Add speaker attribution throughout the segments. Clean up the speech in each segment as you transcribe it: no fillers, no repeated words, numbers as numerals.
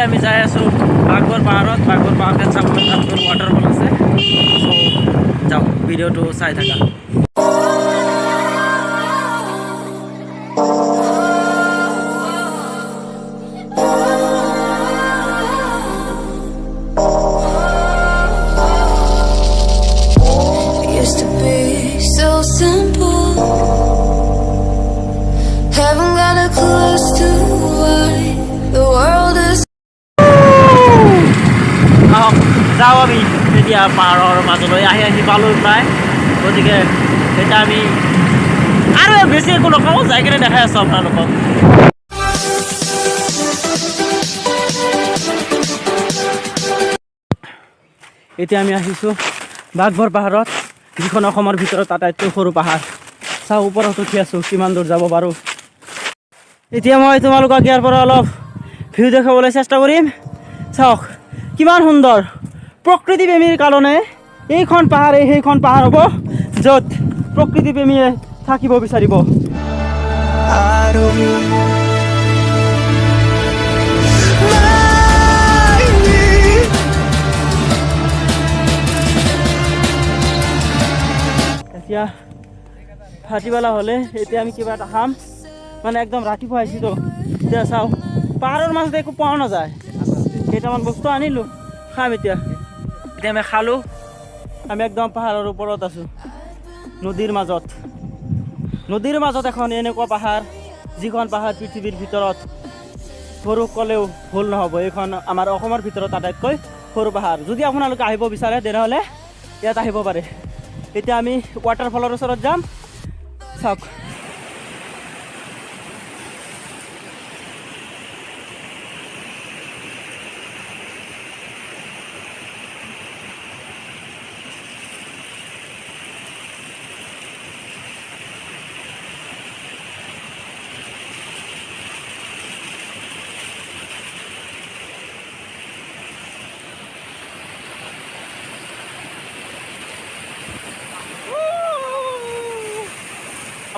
Speaker 1: আমি যাই আছোঁ বাঘবৰ পাহাৰত। বাঘবৰ পাহাৰখন চাবলৈ তাত ৱাটাৰফল আছে। চ' যাওঁ, ভিডিঅ'টো চাই থাকা। যাওঁ আমি এতিয়া পাহাৰৰ মাজলৈ আহি পালোঁ প্ৰায়। গতিকে এতিয়া আমি আৰু বেছি একো নকওঁ, যাই কিনে দেখাই আছোঁ আপোনালোকক। এতিয়া আমি আহিছোঁ বাঘবৰ পাহাৰত, যিখন অসমৰ ভিতৰত আটাইতকৈ সৰু পাহাৰ। চাওঁ ওপৰত উঠি আছোঁ, কিমান দূৰ যাব পাৰোঁ। এতিয়া মই তোমালোকক ইয়াৰ পৰা অলপ ভিউ দেখাবলৈ চেষ্টা কৰিম। চাওক কিমান সুন্দৰ। প্ৰকৃতি প্ৰেমীৰ কাৰণে এইখন পাহাৰেই সেইখন পাহাৰ হ'ব, য'ত প্ৰকৃতি প্ৰেমীয়ে থাকিব বিচাৰিব। এতিয়া ভাটিবেলা হ'লে এতিয়া আমি কিবা এটা খাম, মানে একদম ৰাতিপুৱা আহিছোঁতো। এতিয়া চাওঁ পাহাৰৰ মাজতে একো পোৱা নাযায়, কেইটামান বস্তু আনিলোঁ, খাম এতিয়া। এতিয়া আমি খালোঁ, আমি একদম পাহাৰৰ ওপৰত আছোঁ, নদীৰ মাজত এখন এনেকুৱা পাহাৰ, যিখন পাহাৰ পৃথিৱীৰ ভিতৰত সৰু ক'লেও ভুল নহ'ব। এইখন আমাৰ অসমৰ ভিতৰত আটাইতকৈ সৰু পাহাৰ। যদি আপোনালোকে আহিব বিচাৰে তেনেহ'লে ইয়াত আহিব পাৰে। এতিয়া আমি ৱাটাৰফলৰ ওচৰত যাম, চাওক।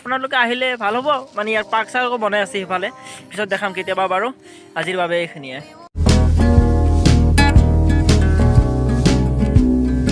Speaker 1: আপোনালোকে আহিলে ভাল হ'ব, মানে ইয়াৰ পাৰ্ক চাৰ্কো বনাই আছে সিফালে, পিছত দেখাম কেতিয়াবা বাৰু। আজিৰ বাবে এইখিনিয়ে।